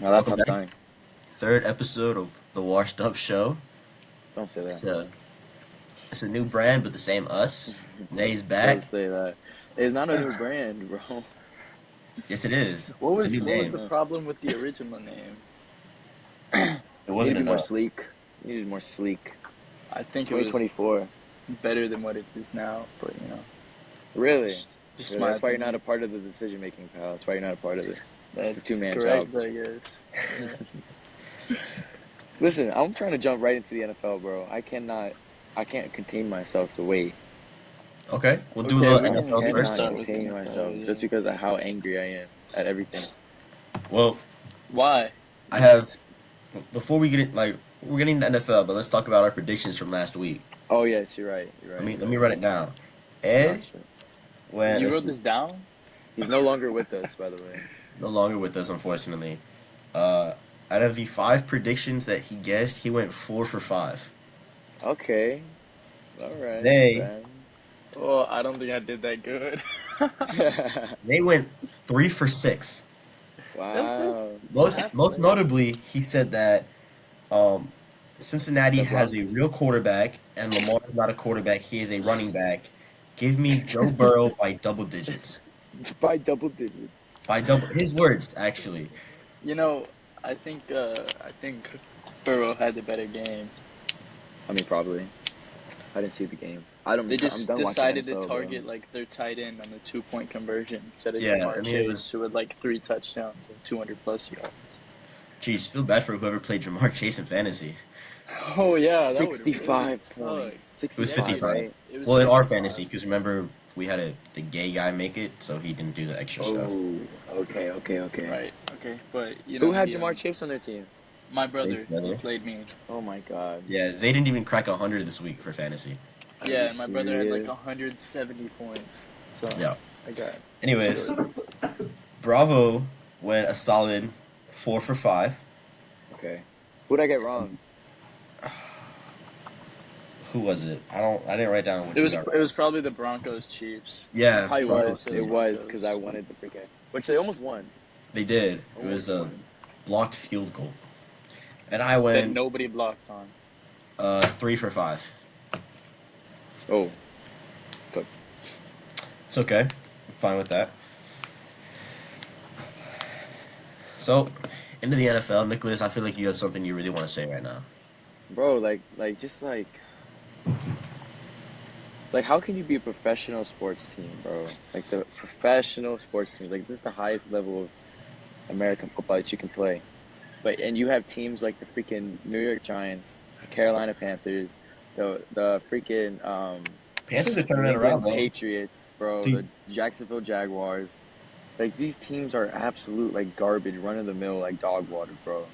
Now that's Welcome top back. time. Third episode of the Washed Up Show. Don't say It's that. a it's a new brand, but the same us. Zay's Don't back. say that. It's not a new brand, bro. Yes, it is. What It's a was new what was name. the problem with the original name? It Need to wasn't be more enough. sleek. Needed more sleek. I think it was 2024. better than what it is now, but Really? just Really? my That's why you're not a opinion. part of the decision making, pal. That's why you're not a part of this. It's a That's two-man job. correct, I guess. Yeah. Listen, I'm trying to jump right into the NFL, bro. I can't contain myself to wait. Okay, we'll do a Okay, little we can NFL we can first. start Cannot with contain myself NFL. just Yeah. because of how angry I am at everything. Well, Why? I have before we get it like we're getting to NFL, but let's talk about our predictions from last week. Oh yes, you're right. You're Let right. me You're let me right. run it down. Ed Gotcha. went. You Let's wrote see, this down? He's no longer with us, by the way. no longer with us, unfortunately. Uh, Out of the five predictions that he guessed, he went 4 for 5. Okay. All right. Not Zay bad. Oh, I don't think I did that good. They went 3 for 6. That's Wow. Most halfway. notably, he said that um, Cincinnati The has a Bronx. real quarterback, and Lamar is not a quarterback. He is a running back. Give me Joe Burrow by double digits. By double digits. By double, his words actually. You know, I think Burrow had the better game. I mean, probably. I didn't see the game. They I'm just done watching decided to NFL, bro. target like their tight end on the 2 point conversion instead of Yeah, I Jamar mean it Chase, was. who had like 3 touchdowns and 200 plus yards. Geez, feel bad for whoever played Jamar Chase in fantasy. Oh yeah, that would really 65 suck. points. It was 65, 55. right? It was Well, in our 55. fantasy, because remember we had the gay guy make it, so he didn't do the extra stuff. Oh, okay. Right. Okay. But Who had Jamar Chase on their team? my Chase brother, he brother. played me. Oh my god. Yeah, Zay didn't even crack 100 this week for fantasy. Are you Yeah, and my brother had like serious? 170 points. So Yeah. I got Anyways, short. Bravo went a solid 4 for 5. Okay. Who'd I get wrong? Who was it? I didn't write down what It you was got it right. was probably the Broncos Chiefs. Yeah, Probably Broncos was. It too. was because I wanted the freaking. Which they almost won. They did. It Almost was a won. blocked field goal, and I That went nobody blocked on. 3 for 5. Oh. It's okay. I'm fine with that. So, into the NFL, Nicholas. I feel like you have something you really want to say right now. Bro, just like, how can you be a professional sports team, bro? Like, the professional sports team. Like, this is the highest level of American football that you can play. And you have teams like the freaking New York Giants, the Carolina Panthers, the freaking Panthers are New turning it around, England though. Patriots, bro, Dude, the Jacksonville Jaguars. Like, these teams are absolute like garbage, run of the mill, like dog water, bro.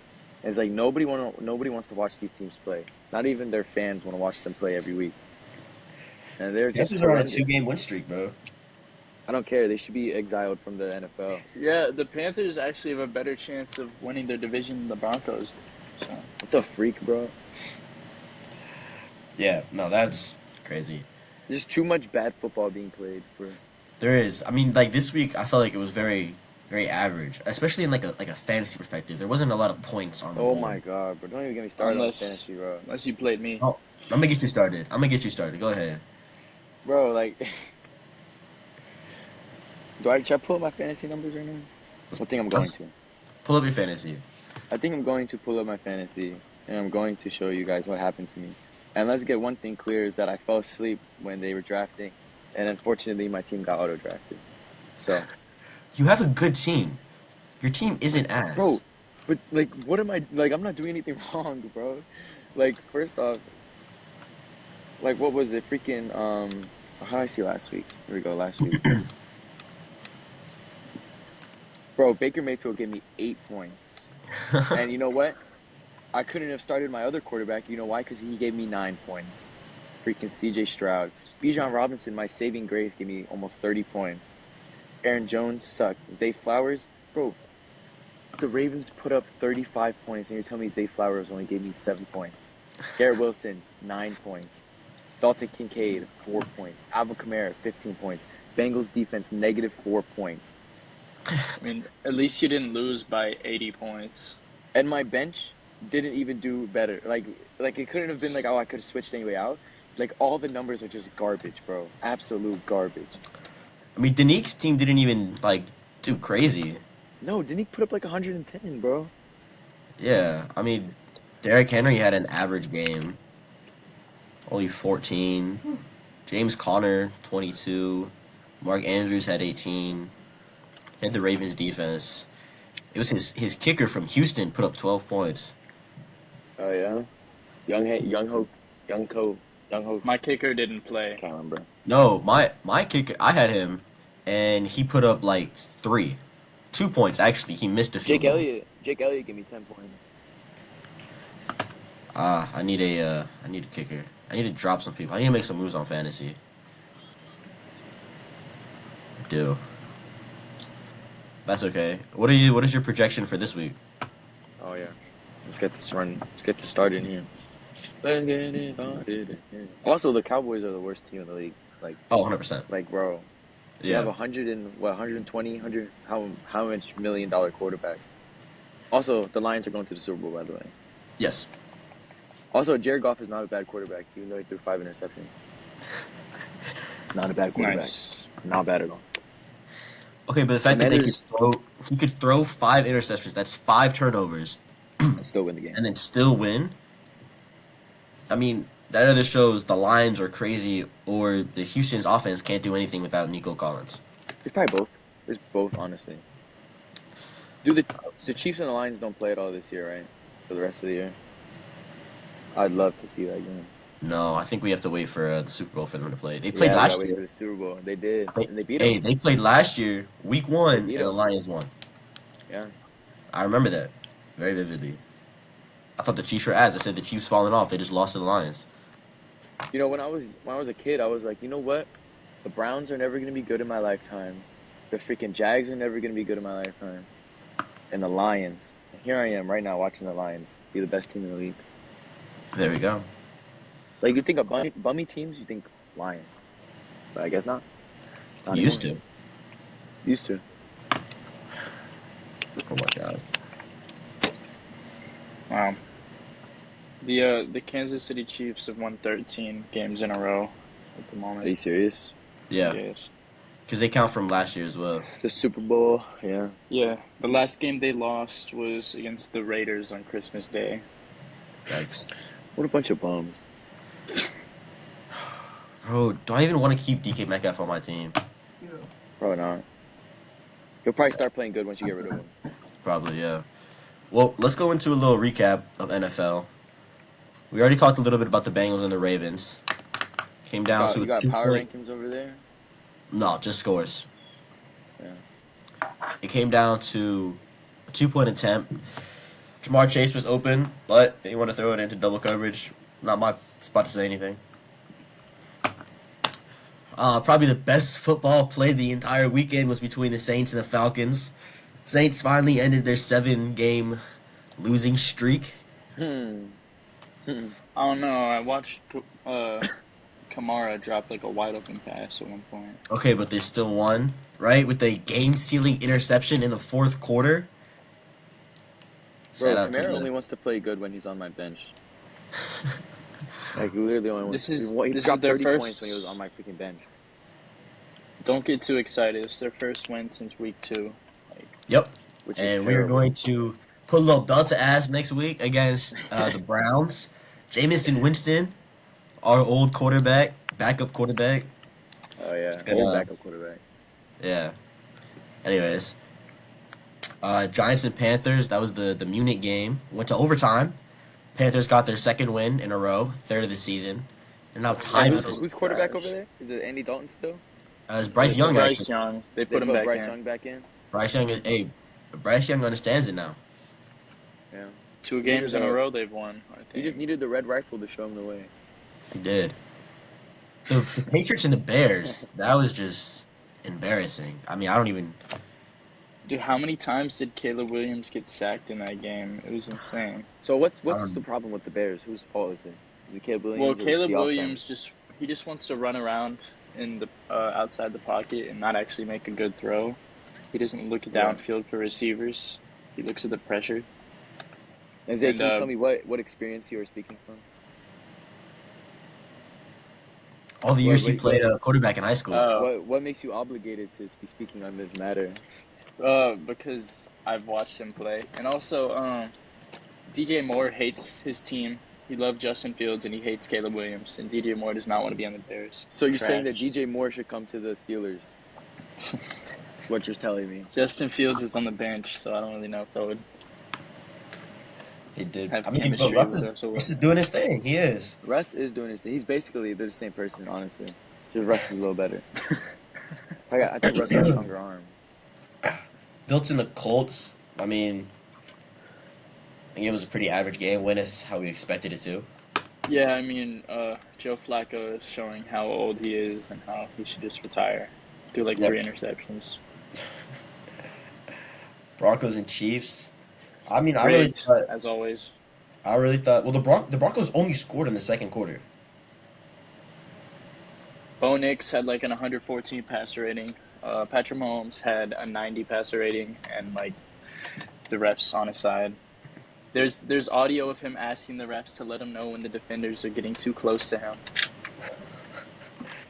And it's like nobody wants to watch these teams play. Not even their fans want to watch them play every week. And they're just Panthers are on a horrendous. 2-game win streak, bro. I don't care. They should be exiled from the NFL. Yeah, the Panthers actually have a better chance of winning their division than the Broncos do. So What the freak, bro? Yeah, no, that's crazy. There's too much bad football being played for. There is. I mean, like this week, I felt like it was very, very average, especially in like a fantasy perspective. There wasn't a lot of points on the Oh board. my god, bro! Don't even get me started on unless fantasy, bro. unless you played me. Oh, I'm gonna get you started. Go ahead. Bro, like, should I pull up my fantasy numbers right now? I think I'm going Let's to. pull up your fantasy. I think I'm going to pull up my fantasy, and I'm going to show you guys what happened to me. And let's get one thing clear: is that I fell asleep when they were drafting, and unfortunately, my team got auto drafted. So, You have a good team. Your team isn't ass. bro, but like, what am I like? I'm not doing anything wrong, bro. Like, first off, like, what was it? Freaking how did I see last week? Here we go, last week. Bro, Baker Mayfield gave me 8 points. And you know what? I couldn't have started my other quarterback. You know why? Because he gave me 9 points. Freaking CJ Stroud. Bijan Robinson, my saving grace, gave me almost 30 points. Aaron Jones sucked. Zay Flowers, bro, the Ravens put up 35 points, and you're telling me Zay Flowers only gave me 7 points. Garrett Wilson, 9 points. Dalton Kincaid, 4 points. Alvin Kamara, 15 points. Bengals defense, -4 points. I mean, at least you didn't lose by 80 points. And my bench didn't even do better. Like it couldn't have been like, oh, I could have switched anyway out. Like all the numbers are just garbage, bro. Absolute garbage. I mean, Danique's team didn't even like do crazy. No, didn't he put up like 110, bro? Yeah, I mean, Derrick Henry had an average game, only 14. James Conner 22. Mark Andrews had 18. He had the Ravens defense. It was his kicker from Houston put up 12 points. Oh yeah, Young Ho. My kicker didn't play. Can't remember. No, my kicker, I had him, and he put up like 2 points actually. He missed a field goal. Jake Elliott gave me 10 points. I need a kicker. I need to drop some people. I need to make some moves on fantasy. I do. That's okay. What is your projection for this week? Oh yeah, let's get this run. Let's get this started here. Let's get it started. Also, the Cowboys are the worst team in the league. Oh, 100%. Like, bro, you have Yeah. 120, 100, how much $1 million quarterback. Also, the Lions are going to the Super Bowl, by the way. Yes. Also, Jared Goff is not a bad quarterback, even though he threw 5 interceptions. Not a bad quarterback. Nice. Not bad at all. Okay, but the fact that Commanders- he could throw 5 interceptions, that's 5 turnovers, And still win the game. and then still win. I mean, that either shows the Lions are crazy or the Houston's offense can't do anything without Nico Collins. It's probably both. It's both, honestly. Dude, the Chiefs and the Lions don't play at all this year, right? For the rest of the year. I'd love to see that game. No, I think we have to wait for the Super Bowl for them to play. They played we last gotta wait year. for the Super Bowl. They did, They- and they beat Hey, them. they played last year, week 1, Beat and the 'em. Lions won. Yeah. I remember that very vividly. I thought the Chiefs were ass. I said the Chiefs falling off. They just lost to the Lions. You know, when I was a kid, I was like, you know what? The Browns are never gonna be good in my lifetime. The freaking Jags are never gonna be good in my lifetime. And the Lions. And here I am right now watching the Lions be the best team in the league. There we go. Like you think of bummy teams, you think Lions, but I guess not. Not You used anymore. to. Used to. Oh my god. Wow. The Kansas City Chiefs have won 13 games in a row at the Are you moment. serious? Yeah, Yes. because they count from last year as well. The Super Bowl, yeah. Yeah. The last game they lost was against the Raiders on Christmas Day. Yikes. What a bunch of bums. Bro, do I even want to keep DK Metcalf on my team? Probably not. He'll probably start playing good once you get rid of him. Probably, yeah. Well, let's go into a little recap of NFL. We already talked a little bit about the Bengals and the Ravens. Came down to You a got power 2-point. rankings over there? No, just scores. Yeah. It came down to a 2-point attempt. Jamar Chase was open, but they want to throw it into double coverage. Not my spot to say anything. Probably the best football played the entire weekend was between the Saints and the Falcons. Saints finally ended their 7-game losing streak. Hmm. I don't know. I watched Kamara drop like a wide open pass at one point. Okay, but they still won, right? With a game-sealing interception in the fourth quarter. Bro, Shout out to Kamara the- only wants to play good when he's on my bench. Like, literally only wants This is- he this is dropped their 30 first- points when he was on my freaking bench. Don't get too excited. It's their first win since week 2. Yep. Which is And we're terrible. going to put a little belt to ass next week against the Browns. Jamison Winston, our old quarterback, backup quarterback. Oh, yeah. gonna- Old backup quarterback. Yeah. Anyways, Giants and Panthers. That was the Munich game. Went to overtime. Panthers got their second win in a row, third of the season. They're now tied with Who's the. quarterback over there? Is it Andy Dalton still? It's Bryce It's Young Bryce actually. Young. They They put him back Bryce in. Young back in? Bryce Young is Bryce Young understands it now. Yeah. 2 games in a Needed a- row they've won. I think. He just needed the red rifle to show him the way. He did. The Patriots and the Bears. That was just embarrassing. I mean, I don't even. Dude, how many times did Caleb Williams get sacked in that game? It was insane. So what's Um, the problem with the Bears? Whose fault is it? Is it Caleb Williams? Well, or is it Caleb the offense? Williams just wants to run around in the outside the pocket and not actually make a good throw. He doesn't look Yeah. downfield for receivers. He looks at the pressure. Isaiah, And can you tell me what experience you are speaking from? All the What years he wait played what quarterback in high school. what makes you obligated to be speaking on this matter? because I've watched him play, and also DJ Moore hates his team. He loved Justin Fields and he hates Caleb Williams. And DJ Moore does not want to be on the Bears. So you're saying that Trash. DJ Moore should come to the Steelers? What you're telling me? Justin Fields is on the bench, so I don't really know if that would He did. have I mean, but chemistry with Russell Russ is Wilson. doing his thing. He is. Russ is doing his thing. He's basically they're the same person, honestly. Just Russ is a little better. I think Russ got a stronger arm. Built in the Colts. I mean, I think it was a pretty average game. Win us how we expected it to. Yeah, I mean, Joe Flacco is showing how old he is and how he should just retire. Do like Yep. 3 interceptions. Broncos and Chiefs. I mean, I really Great, thought. as always. Well, the Broncos only scored in the second quarter. Bo Nix had like an 114 passer rating. Patrick Mahomes had a 90 passer rating, and like the refs on his side. There's audio of him asking the refs to let him know when the defenders are getting too close to him.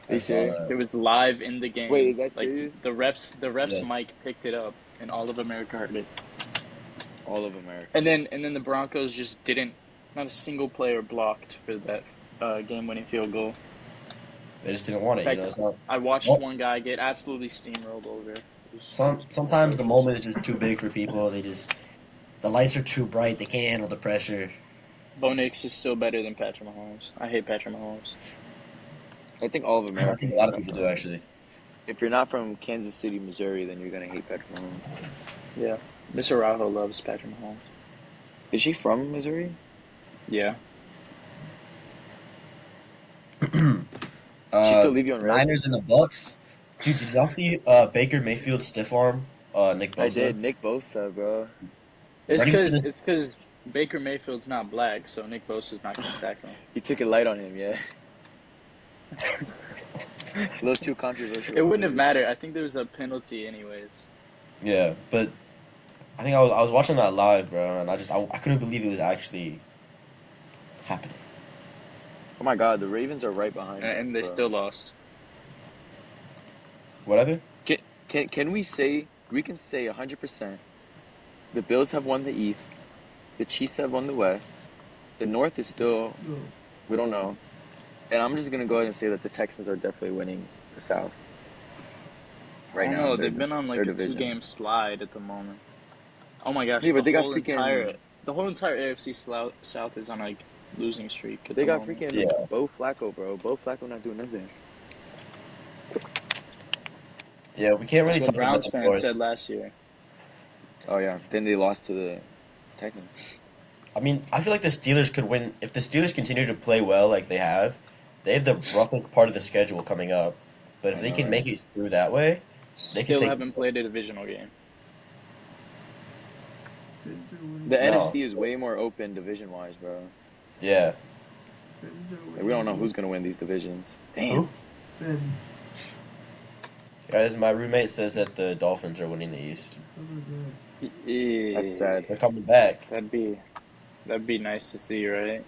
Are you serious? It was live in the game. Wait, is that like serious? the refs Yes. mic picked it up, and all of America heard it. All of America. And then the Broncos just didn't. Not a single player blocked for that game-winning field goal. They just didn't want it. In You fact, know, it's not, I watched Well- one guy get absolutely steamrolled over. It was- sometimes the moment is just too big for people. The lights are too bright. They can't handle the pressure. Bo Nix is still better than Patrick Mahomes. I hate Patrick Mahomes. I think all of I America. think a lot of people do actually. If you're not from Kansas City, Missouri, then you're gonna hate Patrick Mahomes. Yeah, Miss Araujo loves Patrick Mahomes. Is she from Missouri? Yeah, She still leave you on red? Niners and the Bucks. Dude, did y'all see Baker Mayfield stiff arm Nick Bosa? I did. Nick Bosa, bro. it's Running to because this- Baker Mayfield's not black, so Nick Bosa's not gonna sack him. He took it light on him, yeah. A little too controversial. It wouldn't have mattered. I think there was a penalty anyways. Yeah, but I think I was watching that live, bro, and I couldn't believe it was actually happening. Oh my God, the Ravens are right behind us, And they bro. still lost. Whatever. Can we say 100%? The Bills have won the East. The Chiefs have won the West. The North is still we don't know. And I'm just gonna go ahead and say that the Texans are definitely winning the South. Right I now, don't know, they're- they've been on like their a division. 2-game slide at the moment. Oh my gosh! Yeah, but they got whole freaking- the whole entire AFC South is on like losing streak. At They the got moment. freaking Yeah. Bo Flacco, bro. Bo Flacco not doing nothing. Yeah, we can't really That's talk what Browns about the fans North. said last year. Oh yeah. Then they lost to the Titans. I mean, I feel like the Steelers could win if the Steelers continue to play well like they have. They have the roughest part of the schedule coming up, but if I they know, can right? make it through that way, They can Still take- haven't played a divisional game. The No. NFC is way more open division wise, bro. yeah. Like, we don't know who's gonna win these divisions. Damn. Guys, my roommate says that the Dolphins are winning the East. That's sad. They're coming back. That'd be nice to see, right?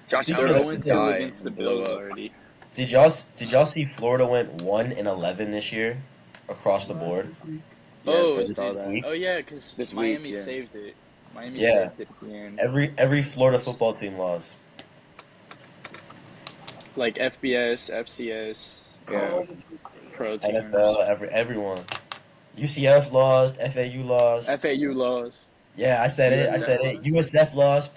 Josh Speaking They're of Allen 0-2 die against the and blow Bills up. already. Did y'all see Florida went 1-11 this year across the board? Yes, Oh, I it's saw this that. week? Oh yeah, because This Miami week, yeah. saved it. Miami Yeah. saved it at the end. Every Florida football team lost. Like FBS, FCS, Yeah. pro team. NFL, everyone. UCF lost. FAU lost. FAU lost. Yeah, I said it. USF lost.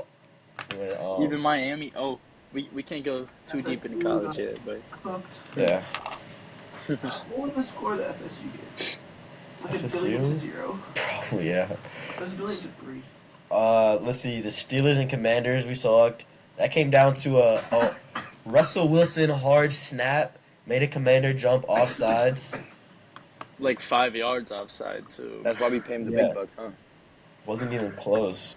Even Miami. Oh, we can't go too deep into college yet, but Cooked. Yeah. What was the score that FSU gave? Like a FSU? billion to 0. Probably, yeah. It was a billion to 3. Let's see. The Steelers and Commanders, we sucked. That came down to a Russell Wilson hard snap. Made a commander jump off sides. like 5 yards offside too. That's why we pay him the Yeah. big bucks, huh? Wasn't even close.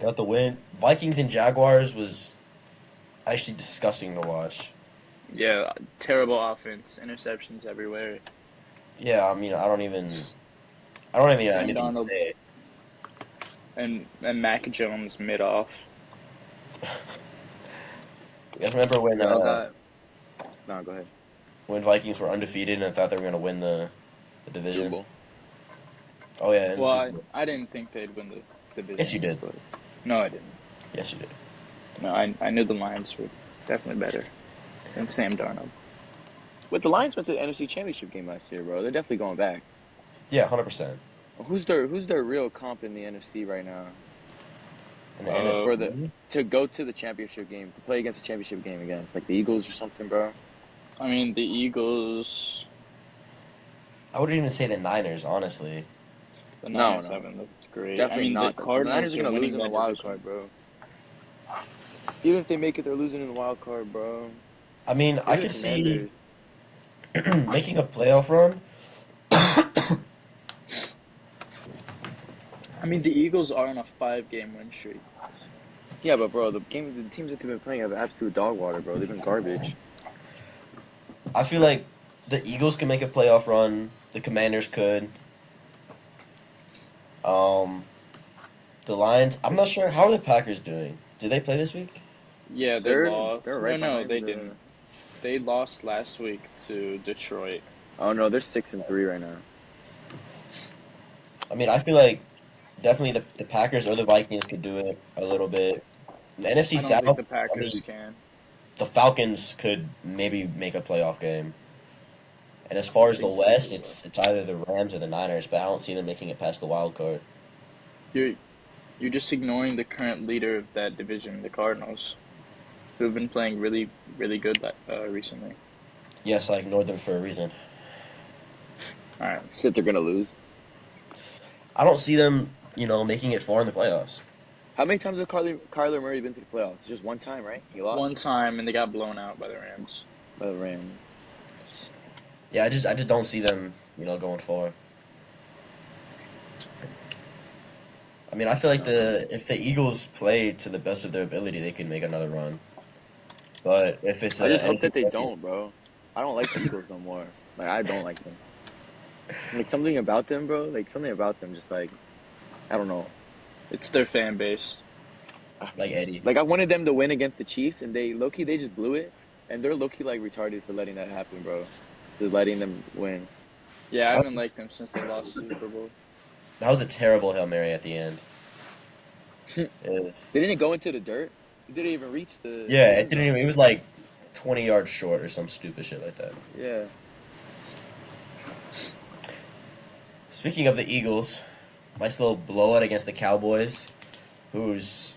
Got the win. Vikings and Jaguars was actually disgusting to watch. Yeah, terrible offense, interceptions everywhere. Yeah, I mean, I don't even have anything to Donald. say. and Mac Jones mid off. You guys remember Y'all got. No, go ahead. when Vikings were undefeated and thought they were going to win the Super division? Bowl. Oh yeah, and Well, Super Bowl. I didn't think they'd win the division. Yes, you did. But no, I didn't. Yes, you did. No, I knew the Lions were definitely better than Sam Darnold. But the Lions went to the NFC Championship game last year, bro. They're definitely going back. Yeah, 100%. Who's their real comp in the NFC right now? In the For NFC, to go to the championship game, to play against the championship game against like the Eagles or something, bro. I mean, the Eagles, I wouldn't even say the Niners, honestly. the No, Niners no. haven't looked great. Definitely I mean, not. the Cardinals Niners are are gonna lose winning in the that wild division. card, bro. Even if they make it, they're losing in the wild card, bro. I mean, I They're could the see Commanders. making a playoff run. I mean, the Eagles are on a 5-game win streak. Yeah, but bro, the teams that they've been playing have absolute dog water, bro. They've been garbage. I feel like the Eagles can make a playoff run. The Commanders could. The Lions. I'm not sure. How are the Packers doing? Did they play this week? Yeah, they They're lost. they're right No, behind they the- didn't. They lost last week to Detroit. Oh no, they're 6-3 right now. I mean, I feel like definitely the Packers or the Vikings could do it a little bit. The NFC I don't South. think the I Packers mean, can. the Falcons could maybe make a playoff game. And as far as the West, it's either the Rams or the Niners, but I don't see them making it past the wild card. You're just ignoring the current leader of that division, the Cardinals, who have been playing really, really good recently. Yes, I ignored them for a reason. All right. Said they're gonna lose. I don't see them, making it far in the playoffs. How many times have Kyler Murray been to the playoffs? Just one time, right? He lost One time, and they got blown out by the Rams. by the Rams. Yeah, I just don't see them, going far. I mean, I feel like if the Eagles play to the best of their ability, they can make another run. But if it's I just hope that they NFC don't, bro. I don't like the Eagles no more. Like I don't like them. Like something about them, bro. Like something about them, just like I don't know. It's their fan base. like Eddie. Like I wanted them to win against the Chiefs, and they low-key they just blew it, and they're low-key like retarded for letting that happen, bro. Just letting them win. Yeah, I haven't liked them since they lost the Super Bowl. That was a terrible Hail Mary at the end. They didn't go into the dirt. It didn't even reach the. Yeah, it didn't even. It was like 20 yards short or some stupid shit like that. Yeah. Speaking of the Eagles, nice little blowout against the Cowboys, who's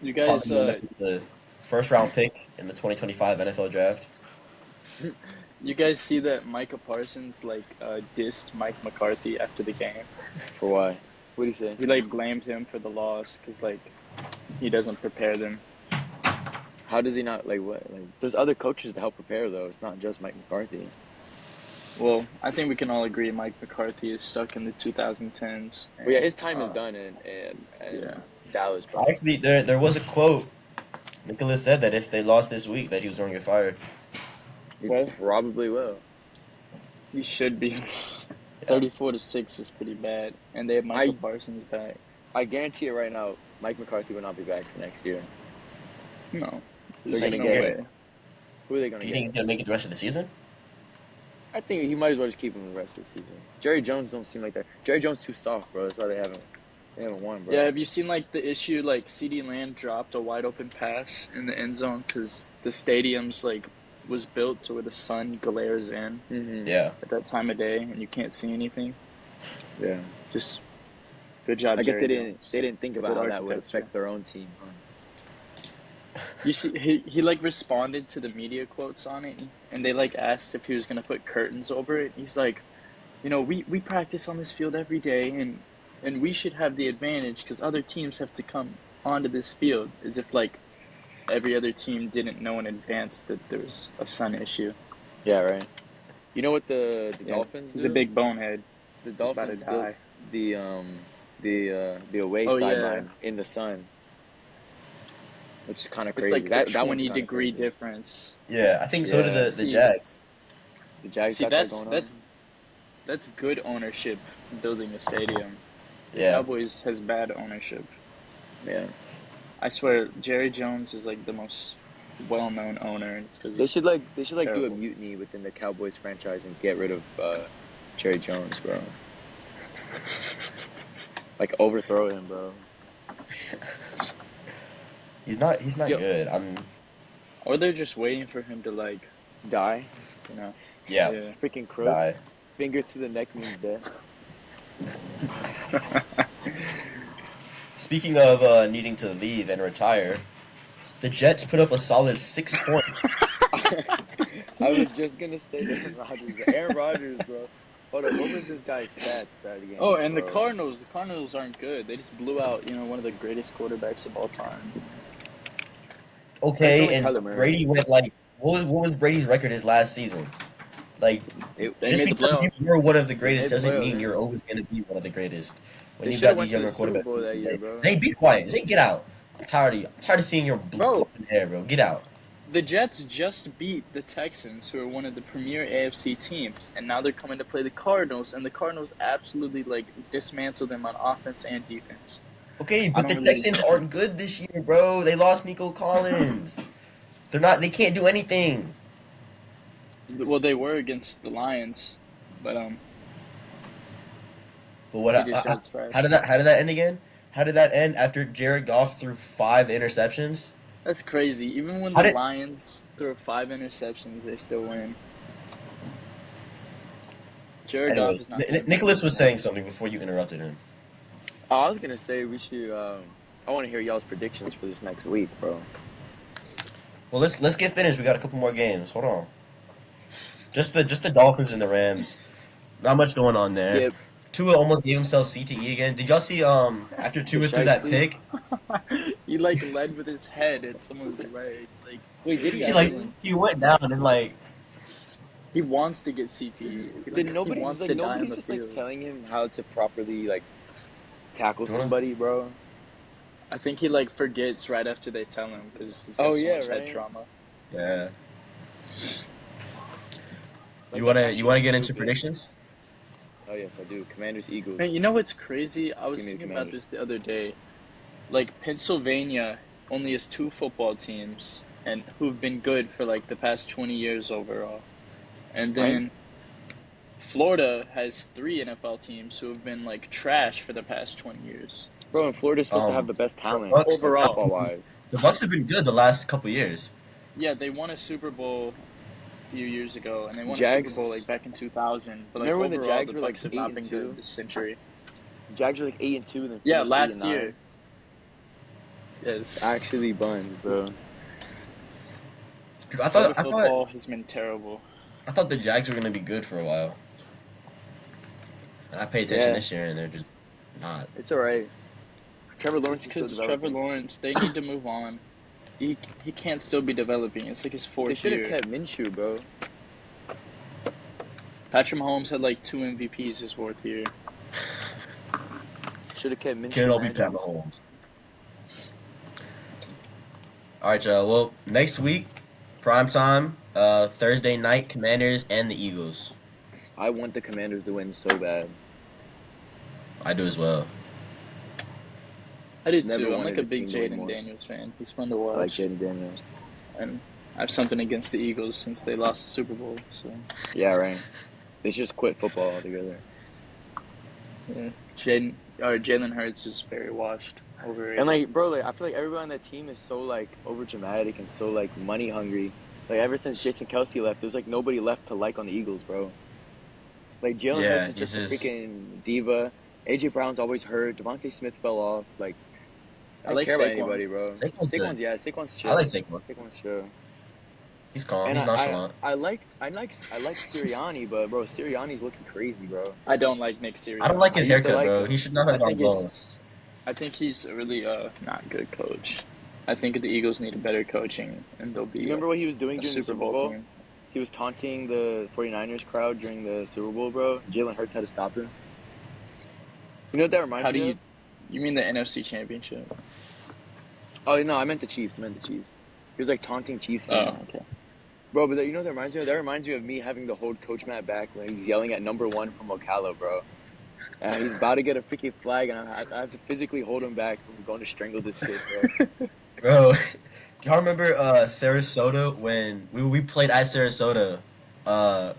You guys, the first round pick in the 2025 NFL draft. you guys see that Micah Parsons dissed Mike McCarthy after the game? For why? What do you say? He blamed him for the loss because he doesn't prepare them. How does he not like what? Like, there's other coaches to help prepare though. It's not just Mike McCarthy. Well, I think we can all agree Mike McCarthy is stuck in the 2010s. But yeah, his time is done in Yeah. Dallas, bro. Actually, there was a quote. Nicholas said that if they lost this week, that he was going to get fired. He Well- probably will. He should be. 34-6 is pretty bad, and they have Michael Parsons back. I guarantee it right now. Mike McCarthy will not be back for next year. No, They're there's gonna no get- way. Who are they gonna Do you think get? he's going to make it the rest of the season? I think he might as well just keep him the rest of the season. Jerry Jones don't seem like that. Jerry Jones too soft, bro. That's why they haven't won, bro. Yeah, have you seen the issue CD Lamb dropped a wide open pass in the end zone because the stadium's was built to where the sun glares in Mm-hmm. Yeah. at that time of day and you can't see anything. Yeah. Just good job. I guess Jerry they Jones. didn't think about Good how that would architecture. affect their own team. You see, he responded to the media quotes on it, and they asked if he was gonna put curtains over it. He's like, we practice on this field every day, and we should have the advantage because other teams have to come onto this field. As if every other team didn't know in advance that there was a sun issue. Yeah, right. You know what the Yeah, Dolphins He's do? a big bonehead. The About to Dolphins built die. the away Oh, yeah. sideline in the sun, which is kind of It's crazy. a That one's 20 kinda degree crazy. difference. Yeah, I think so Yeah. did the See- Jags. The Jags See, got that that's going that's on. that's good ownership building a stadium. Yeah. Cowboys has bad ownership. Yeah. I swear, Jerry Jones is like the most well-known owner. It's because They should do a terrible. mutiny within the Cowboys franchise and get rid of Jerry Jones, bro. Like overthrow him, bro. He's not Yo, good. Or they're just waiting for him to like, die. you know, Yeah. yeah. Freaking crook. Die. Finger to the neck means death. Speaking of needing to leave and retire, the Jets put up a solid 6 points. I was just gonna say Aaron Rodgers. Aaron Rodgers, bro. Hold on, what was this guy's stats that game? Oh, and the bro? Cardinals aren't good. They just blew out, one of the greatest quarterbacks of all time. Okay, That's and only Kyler Murray. Brady went like, what was Brady's record his last season? Like, They just made the because you playoffs. were one of the made greatest the doesn't playoffs, mean man. you're always going to be one of the greatest. When They you've shoulda got went these to the younger Super quarterbacks. Bowl that year, bro. Hey, be quiet. Say, get out. I'm tired of seeing your Bro. hair, bro. Get out. The Jets just beat the Texans, who are one of the premier AFC teams, and now they're coming to play the Cardinals, and the Cardinals absolutely like dismantled them on offense and defense. Okay, I but the don't really- Texans aren't good this year, bro. They lost Nico Collins. They can't do anything. Well, they were against the Lions, but But what? CJ Stroud's trash. How did that end again? How did that end after Jared Goff threw 5 interceptions? That's crazy. Even when How the did- Lions throw 5 interceptions, they still win. Jared Goff Anyways, is not good. Nicholas was saying something before you interrupted him. Oh, I was gonna say we should. I want to hear y'all's predictions for this next week, bro. Well, let's get finished. We got a couple more games. Hold on. Just the Dolphins and the Rams. Not much going on there. Skip. Tua almost gave himself CTE again. Did y'all see after Tua threw that Shiesty. pick? He like led with his head at someone's leg. Like Wait, did He went down and like he wants to get CTE. Did nobody he wants like to die on nobody the just field. like telling him how to properly like tackle You wanna- somebody, bro? I think he like forgets right after they tell him because he's Oh, got so yeah, much head right. trauma. yeah. Like, You wanna that's get actually into stupid. predictions? Oh yes, I do. Commanders, Eagles. Man, you know what's crazy? I was Give me the thinking about Commanders. this the other day. Like Pennsylvania only has 2 football teams and who've been good for like the past 20 years overall. And then Florida has 3 NFL teams who have been like trash for the past 20 years. Bro, and Florida's supposed to Um, have the best talent Bucks- Overall. football wise. The Bucks have been good the last couple years. Yeah, they won a Super Bowl a few years ago, and they won Jags- a Super Bowl like back in 2000. But like Remember when the overall, Jags the were, like, Bucks have not 8 been and good 2? this century. Jags are like 8-2, and then Yeah, finished last 8-9. year. Yes. Actually, buns, bro. Dude, I Florida thought football has been terrible. the Jags were gonna be good for a while. And I paid attention Yeah. this year, and they're just not. It's alright. Trevor Lawrence is still Because Trevor developing. Lawrence, they need to move on. He can't still be developing. It's like his They 4th should have year. kept Minshew, bro. Patrick Mahomes had like 2 MVPs his 4th year. Should have kept Minshew. Can't all be man. Pat Mahomes. All right, y'all. Well, next week, prime time, Thursday night, Commanders and the Eagles. I want the Commanders to win so bad. I do as well. I did Never too. I'm wanted like a a big team to win Jaden more. Daniels fan. He's fun to I watch. like Jaden Daniels. And I have something against the Eagles since they lost the Super Bowl. So Yeah, right. They should just quit football altogether. yeah, Jalen Hurts is very washed. Overrated. And like, bro, like I feel like everyone on that team is so like over dramatic and so like money hungry. Like ever since Jason Kelsey left, there's like nobody left to like on the Eagles, bro. Like Jalen Yeah, Hurts is just a he's just- freaking diva. AJ Brown's always hurt. Devontae Smith fell off. Like I don't like care about Saquon. anybody, bro. Saquon's good. Saquon's chill. I like Saquon. Saquon's chill. He's calm. And He's nonchalant. I like Sirianni, but bro, Sirianni's looking crazy, bro. I don't like Nick Sirianni. I don't like his I used to haircut, like bro. him. He should not have gone blown. I think he's a really not good coach. I think the Eagles need a better coaching, and they'll be You remember what he was doing a during the Super Super Bowl? team. He was taunting the 49ers crowd during the Super Bowl, bro. Jalen Hurts had to stop him. You know what that reminds How do me you? of? You mean the NFC Championship? Oh, no, I meant the Chiefs. He was like taunting Chiefs fans. Oh, okay. Bro, but you know what that reminds me of? That reminds me of me having to hold Coach Matt back when he's yelling at number 1 from Ocala, bro. He's about to get a freaking flag, and I have to physically hold him back from going to strangle this kid, bro. Bro, do y'all remember Sarasota when we played at Sarasota? Uh,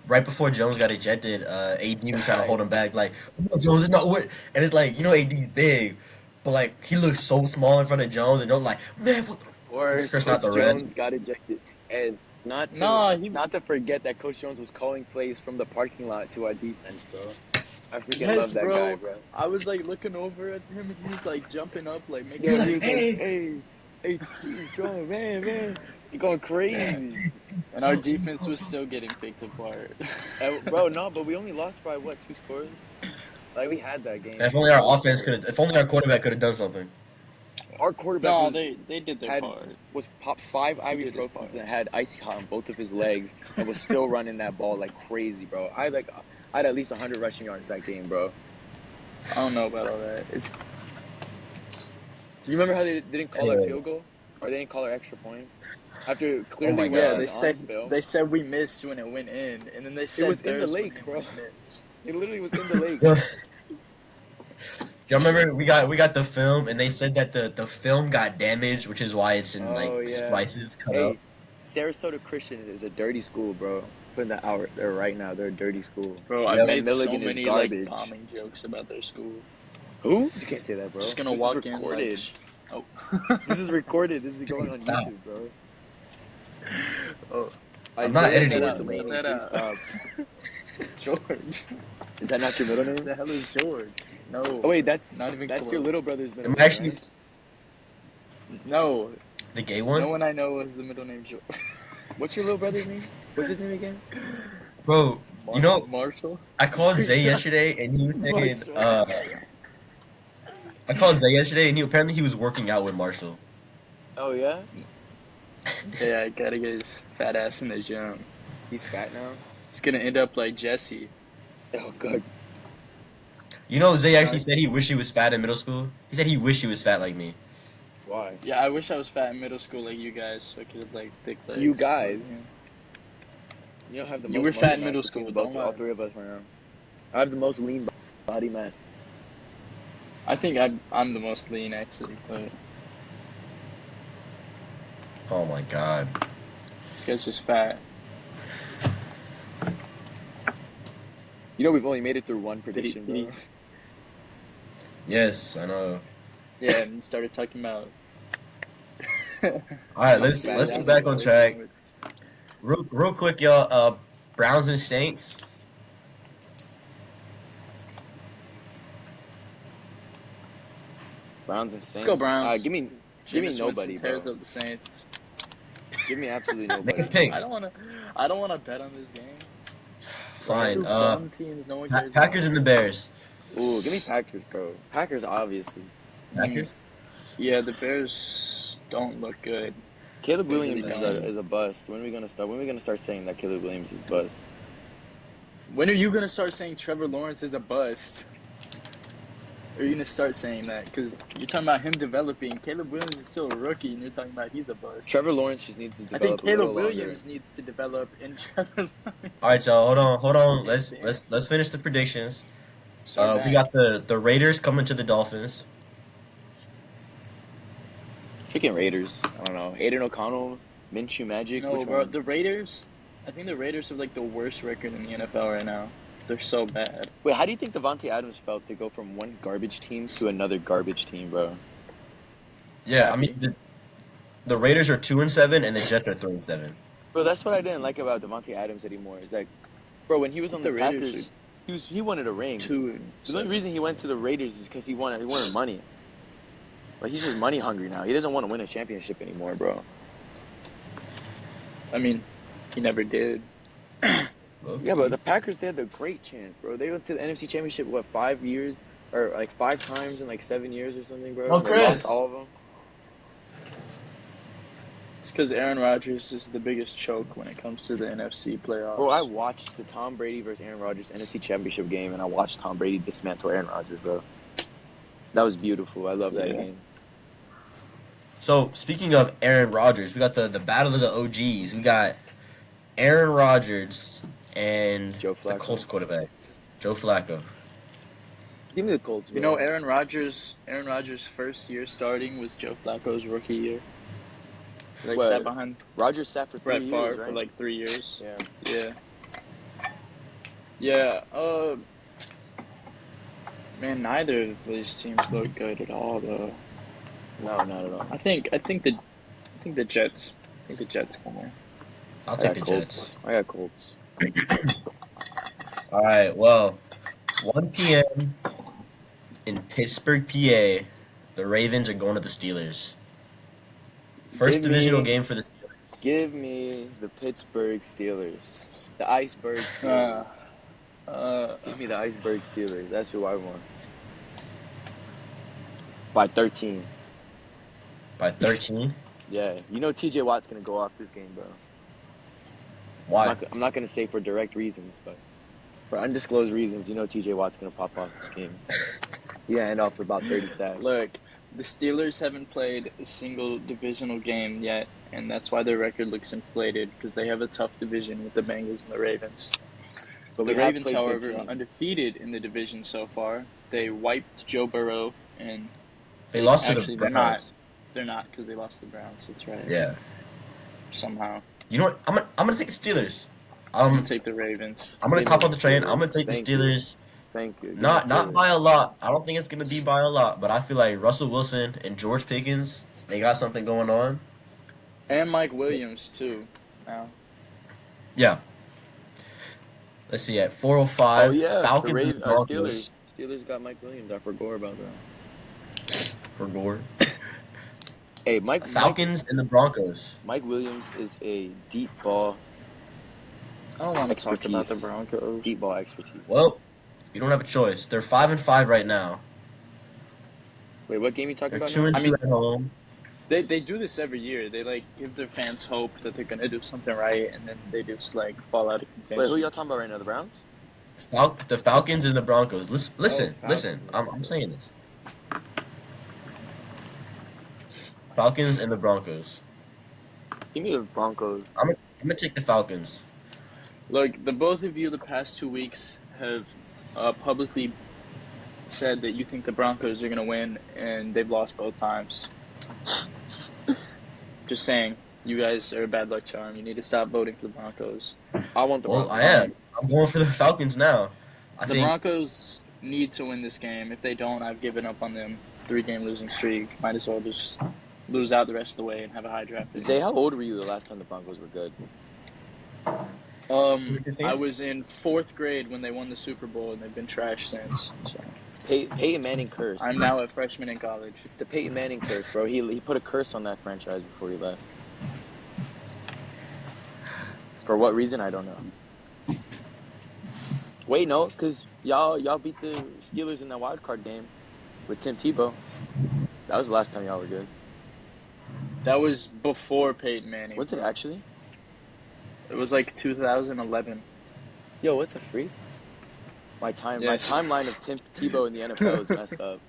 right before Jones got ejected, AD was trying to hold him back, like, "No, Jones is not what," and it's like, AD's big, but like he looks so small in front of Jones, and don't like, man, what? Or Chris Coach not the Jones rest. got ejected, and not to Nah, he- not to forget that Coach Jones was calling plays from the parking lot to our defense, bro. I freaking Yes, love that bro. guy, bro. I was like looking over at him, and he's like jumping up, like making. He's Yeah, like, he was "Hey." hey, Steve Jones, man, he going crazy. And our defense was still getting picked apart. Bro, no, but we only lost by what, 2 scores? Like we had that game. If only our offense could have, if only our quarterback could have done something. Our quarterback No, was, they did their had- part. was popped 5 did his ibuprofens part. and had icy hot on both of his legs and was still running that ball like crazy, bro. I had at least 100 rushing yards that game, bro. I don't know about all that. It's Do you remember how they didn't call our Anyways. field goal? Or they didn't call our extra point? After clearly my went God. yeah. on They said film. we missed when it went in, and then they said was in the theirs when lake, it bro. missed. It literally was in the lake. Yo, y'all remember we got the film, and they said that the film got damaged, which is why it's in Oh, like yeah. splices cut Hey, out. Sarasota Christian is a dirty school, bro. Putting that out there right now. They're a dirty school. Bro, Yeah, I made so Milligan is many garbage. like bombing jokes about their school. Who? You can't say that, bro. Just gonna This is walk in recorded. like, This is recorded. This is going on Stop. YouTube, bro. oh, I'm not Isaiah editing Morris, it, bro. please That out. stop. George. Is that not your middle Who name? the hell is George? No. Oh wait, that's Not even your close. little brother's middle I'm name. actually right? No. the gay one, No one I know is the middle name George. What's your little brother's name? What's his name again? bro. You know, Marshall? I called Zay yesterday, and he was saying, Marshall. I called Zay yesterday, and apparently he was working out with Marshall. Oh yeah, Yeah, I gotta get his fat ass in the gym. he's fat now. He's gonna end up like Jesse. Oh god. You know, Zay actually said he wished he was fat in middle school. He said he wished he was fat like me. Why? Yeah, I wish I was fat in middle school like you guys, so I could have like thick legs. You guys? You don't have the You most were muscle fat in mass middle between school, both don't all lie. 3 of us right now. I have the most lean body mass. I think I'm the most lean actually, but Oh my god. this guy's just fat. You know we've only made it through one prediction, Did he- bro. Yes, I know. Yeah, and you started talking about. All right, let's get back on track. Real quick, y'all. Browns and Saints. Browns and Saints. Let's go Browns. Give me Jameis nobody, Winston tears bro. up the Saints. Give me absolutely Make a nobody. pick. I don't wanna bet on this game. Fine. Two bum teams, no one cares Packers and the Bears. Ooh, give me Packers, bro. Packers, obviously. Packers. Yeah, the Bears don't look good. Caleb They Williams really is don't. is a bust. When are we gonna start? When are we gonna start saying that Caleb Williams is a bust? When are you gonna start saying Trevor Lawrence is a bust? Or are you gonna start saying that? Because you're talking about him developing. Caleb Williams is still a rookie, and you're talking about he's a bust. Trevor Lawrence just needs to I develop think a little Caleb longer. Williams needs to develop in Trevor Lawrence. All right, y'all. Hold on. Let's finish the predictions. Start We back. got the Raiders coming to the Dolphins. Freaking Raiders. I don't know. Aiden O'Connell, Minshew Magic. No, Which bro. one? The Raiders. I think the Raiders have like the worst record in the NFL right now. They're so bad. Wait, how do you think Devontae Adams felt to go from one garbage team to another garbage team, bro? Yeah, I mean the Raiders are 2-7 and the Jets are 3-7. Bro, that's what I didn't like about Devontae Adams anymore. Is that, bro, when he was on the, The Raiders Packers, he wanted a ring. The only reason he went to the Raiders is because he wanted money. But he's just money hungry now. He doesn't want to win a championship anymore, bro. I mean, he never did. Yeah, but the Packers, they had the great chance, bro. They went to the NFC Championship, what, 5 years? Or like 5 times in like 7 years or something, bro? Oh, They Chris. lost all of them. It's because Aaron Rodgers is the biggest choke when it comes to the NFC playoffs. Bro, I watched the Tom Brady versus Aaron Rodgers NFC Championship game, and I watched Tom Brady dismantle Aaron Rodgers, bro. That was beautiful. I love that Yeah. game. So speaking of Aaron Rodgers, we got the battle of the OGs. We got Aaron Rodgers and Joe the Flacco. Colts quarterback, Joe Flacco. Give me the Colts, bro. You know, Aaron Rodgers' first year starting was Joe Flacco's rookie year. Like What? sat behind Rodgers sat for 3 Brett years, Favre right? for like 3 years. Yeah. Yeah. Yeah. Man, neither of these teams look good at all, though. No, not at all. I think the Jets. I think the Jets come in. I'll I take got the Colts. Jets. I got Colts. All right. Well, 1 p.m. in Pittsburgh, PA, the Ravens are going to the Steelers. First Give divisional me- game for the Steelers. Give me the Pittsburgh Steelers. The Iceberg Steelers. Give me the Iceberg Steelers. That's who I want. By 13. By 13. Yeah. You know TJ Watt's going to go off this game, bro. Why? I'm not going to say for direct reasons, but for undisclosed reasons, you know TJ Watt's going to pop off this game. Yeah, end off for about 30 sacks. Look, the Steelers haven't played a single divisional game yet, and that's why their record looks inflated because they have a tough division with the Bengals and the Ravens. But The we have Ravens, played good however, teams. undefeated in the division so far. They wiped Joe Burrow, and They lost to Actually, the they're not. Browns. they're not because they lost to the Browns. That's right. Yeah. Somehow. You know what? I'm gonna take the Steelers. I'm going to take the Ravens. I'm gonna Give top me on the the train. Steelers. I'm gonna take the Thank you. Steelers. Thank you. Give me Not the Steelers. by a lot. I don't think it's gonna be by a lot, but I feel like Russell Wilson and George Pickens, they got something going on. And Mike Williams, too. Now. Yeah. Let's see at 4:05. Oh, yeah. Falcons and Broncos Steelers. Steelers got Mike Williams. I forgot about that. for Gore. Hey, Falcons and the Broncos. Mike Williams is a deep ball I don't want to talk about the Expertise. Broncos. deep ball expertise. Well, you don't have a choice. They're 5-5 right now. Wait, what game you talking They're about? 2-2 at home. They do this every year. They like give their fans hope that they're gonna do something right, and then they just like fall out of contention. Wait, who y'all talking about right now? The Browns? The Falcons and the Broncos. Listen. Falcons. I'm saying this. Falcons and the Broncos. Give me the Broncos. I'm gonna take the Falcons. Look, the both of you the past 2 weeks have publicly said that you think the Broncos are gonna win, and they've lost both times. Just saying, you guys are a bad luck charm. You need to stop voting for the Broncos. I want the Well, Broncos. I am. I'm going for the Falcons now. I The think Broncos need to win this game. If they don't, I've given up on them. 3-game losing streak. Might as well just lose out the rest of the way and have a high draft pick. Zay, how old were you the last time the Broncos were good? I was in 4th grade when they won the Super Bowl, and they've been trash since. So Peyton Manning curse. I'm now a freshman in college. It's the Peyton Manning curse, bro. He put a curse on that franchise before he left. For what reason, I don't know. Wait, no, because y'all beat the Steelers in that wild card game with Tim Tebow. That was the last time y'all were good. That was before Peyton Manning. Was it actually? It was like 2011. Yo, what the freak? My Yes. timeline of Tim Tebow in the NFL is messed up.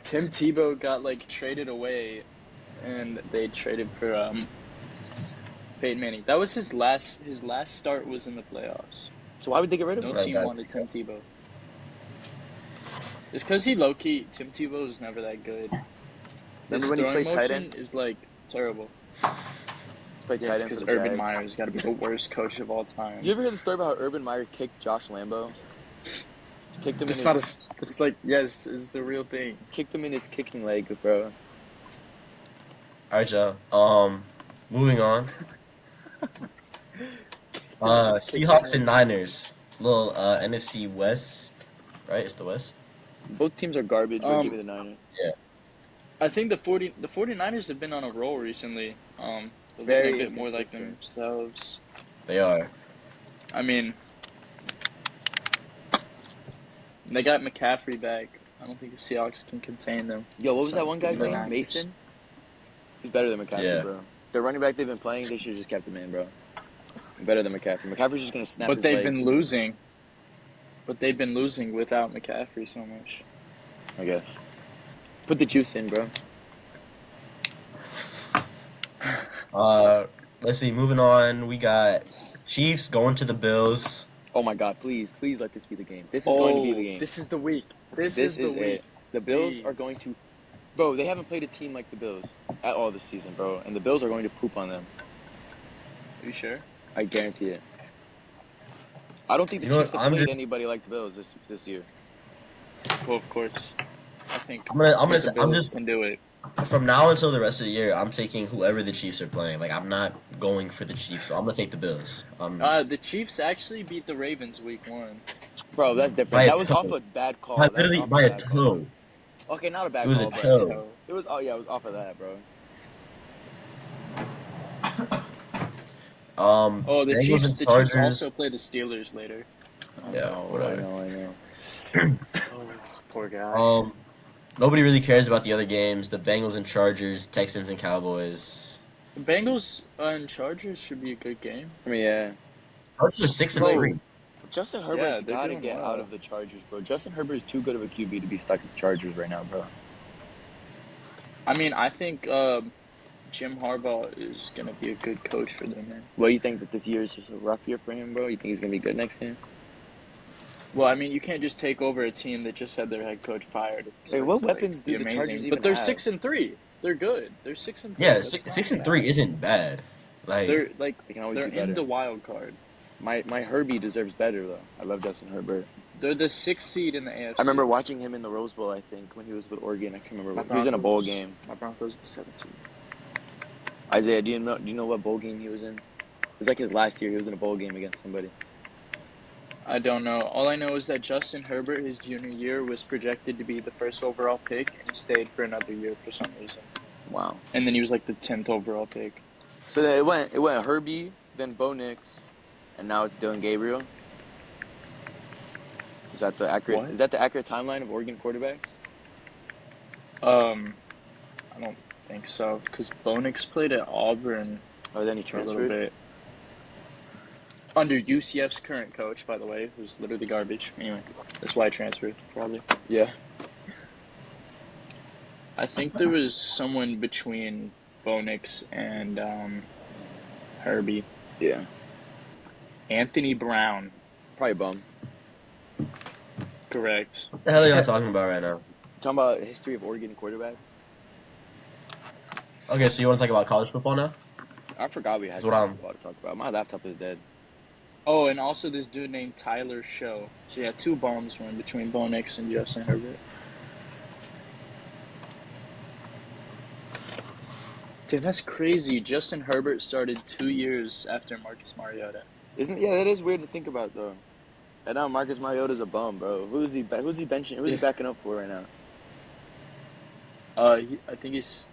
Tim Tebow got like traded away, and they traded for Peyton Manning. That was his last start was in the playoffs. So why would they get rid of No him? Right, team that- wanted Tim Tebow. It's because he low key. Tim Tebow was never that good. His Remember when he throwing played tight motion end? is like terrible. Played tight Yes, end for because the Urban Jags. Meyer's got to be the worst coach of all time. You ever heard the story about how Urban Meyer kicked Josh Lambo? Kicked him in It's his, not a. It's like yes, it's the real thing. kicked him in his kicking leg, bro. All right, y'all. Moving on. Seahawks and Niners. Little NFC West, right? It's the West. Both teams are garbage, but give me the Niners. I think the 49ers have been on a roll recently. They're Very looking a bit more like inconsistent. themselves. They are. I mean, they got McCaffrey back. I don't think the Seahawks can contain them. Yo, what was that one guy's The name? Niners. Mason? He's better than McCaffrey, Yeah. bro. The running back they've been playing, they should have just kept him in, bro. Better than McCaffrey. McCaffrey's just gonna snap But his they've leg. been losing. But they've been losing without McCaffrey so much. I guess. Put the juice in, bro. Let's see. Moving on, we got Chiefs going to the Bills. Oh my God! Please, please let this be the game. This is going to be the game. This is the week. This This is the is week. it. The Bills are Please. going to, bro. They haven't played a team like the Bills at all this season, bro. And the Bills are going to poop on them. Are you sure? I guarantee it. I don't think the You know Chiefs what? have I'm played just- anybody like the Bills this year. Well, of course. I think I'm gonna the I'm Bills just can do it. from now until the rest of the year. I'm taking whoever the Chiefs are playing. Like I'm not going for the Chiefs, so I'm gonna take the Bills. The Chiefs actually beat the Ravens week 1. Bro, that's different. By a That was toe. off a bad call. by That was literally off by a a bad call. toe. Okay, not a bad It was a call, but toe. it was. Oh yeah, it was off of that, bro. Oh, the Bengals and Chiefs Chargers. also play the Steelers later. Yeah, whatever. I know. Oh, poor guy. Nobody really cares about the other games. The Bengals and Chargers, Texans and Cowboys. The Bengals and Chargers should be a good game. I mean, yeah. Chargers are 6-3. Justin Yeah, Herbert's they're got to doing get well. out of the Chargers, bro. Justin Herbert is too good of a QB to be stuck at the Chargers right now, bro. I mean, I think Jim Harbaugh is going to be a good coach for them, man. Well, you think that this year is just a rough year for him, bro? You think he's gonna be good next year? Well, I mean, you can't just take over a team that just had their head coach fired. Hey, what to, weapons be do the amazing. Chargers even But they're have? 6-3. They're good. They're 6-3. Yeah, That's 6-3 isn't bad. Like They're like They can always they're be better. in the wild card. My Herbie deserves better though. I love Justin Herbert. They're the 6th seed in the AFC. I remember watching him in the Rose Bowl. I think when he was with Oregon. I can't remember. My He was in a bowl Broncos. game. My Broncos are the 7th seed. Isaiah, do you know what bowl game he was in? It was like his last year. He was in a bowl game against somebody. I don't know. All I know is that Justin Herbert, his junior year, was projected to be the first overall pick, and he stayed for another year for some reason. Wow. And then he was like the 10th overall pick. So then it went Herbie, then Bo Nix, and now it's Dylan Gabriel. Is that the accurate? What? Is that the accurate timeline of Oregon quarterbacks? I don't think so, because Bonix played at Auburn Or then he for a little transferred? bit. Under UCF's current coach, by the way, who's literally garbage. Anyway, that's why I transferred, probably. Yeah. I think there was someone between Bonix and Herbie. Yeah. Anthony Brown, Probably bum. correct. what the hell are y'all talking about right now? Talking about the history of Oregon quarterbacks. Okay, so you want to talk about college football now? I forgot we had That's what I'm- to talk about. My laptop is dead. Oh, and also this dude named Tyler Show. So yeah, 2 bombs were in between Bonix and Justin Herbert. Dude, that's crazy. Justin Herbert started 2 years after Marcus Mariota. That is weird to think about though. And now Marcus Mariota's a bum, bro. Who's he benching? Who's he backing up for right now? I think he's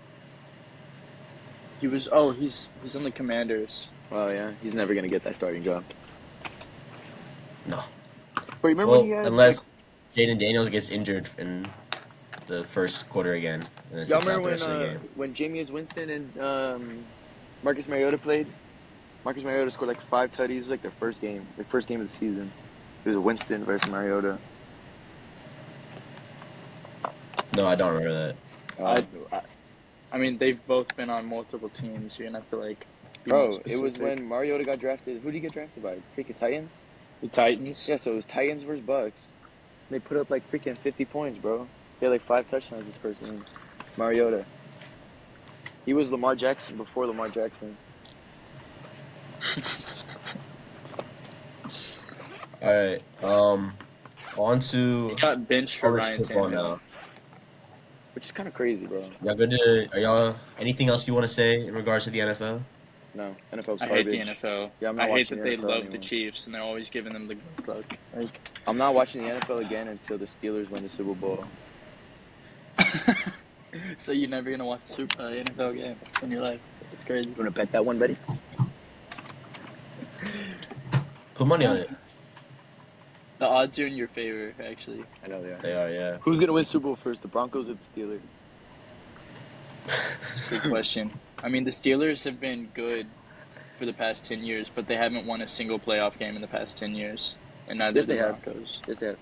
on the Commanders. Oh yeah, he's never gonna get that starting job. No. But remember Well, when he had unless Jaden Daniels gets injured in the first quarter again, and then y'all sits out remember the rest of the game. when Jameis Winston and Marcus Mariota played? Marcus Mariota scored like 5 tutties. It was like their first game of the season. It was Winston versus Mariota. No, I don't remember that. I mean, they've both been on multiple teams. You're gonna have to like. be Bro, more it was specific. when Mariota got drafted. Who did he get drafted by? Freaking Titans? The Titans. Yeah, so it was Titans versus Bucks. They put up like freaking 50 points, bro. He had like 5 touchdowns this first game. Mariota. He was Lamar Jackson before Lamar Jackson. All right. On to He got benched for college Ryan football Tannehill. now. Which is kind of crazy, bro. Y'all good to? Are y'all anything else you want to say in regards to the NFL? No, NFL's I hate garbage. the NFL. Yeah, I'm not I hate watching that the they NFL love the anymore. Chiefs and they're always giving them the good luck. Like, I'm not watching the NFL again until the Steelers win the Super Bowl. so you're never gonna watch the NFL game in your life. It's crazy. You want to bet that one, buddy? Put money on it. The odds are in your favor, actually. I know they are. They are, yeah. Who's going to win Super Bowl first, the Broncos or the Steelers? It's a good question. I mean, the Steelers have been good for the past 10 years, but they haven't won a single playoff game in the past 10 years. And neither Yes, did they the have. Broncos. Yes, they have.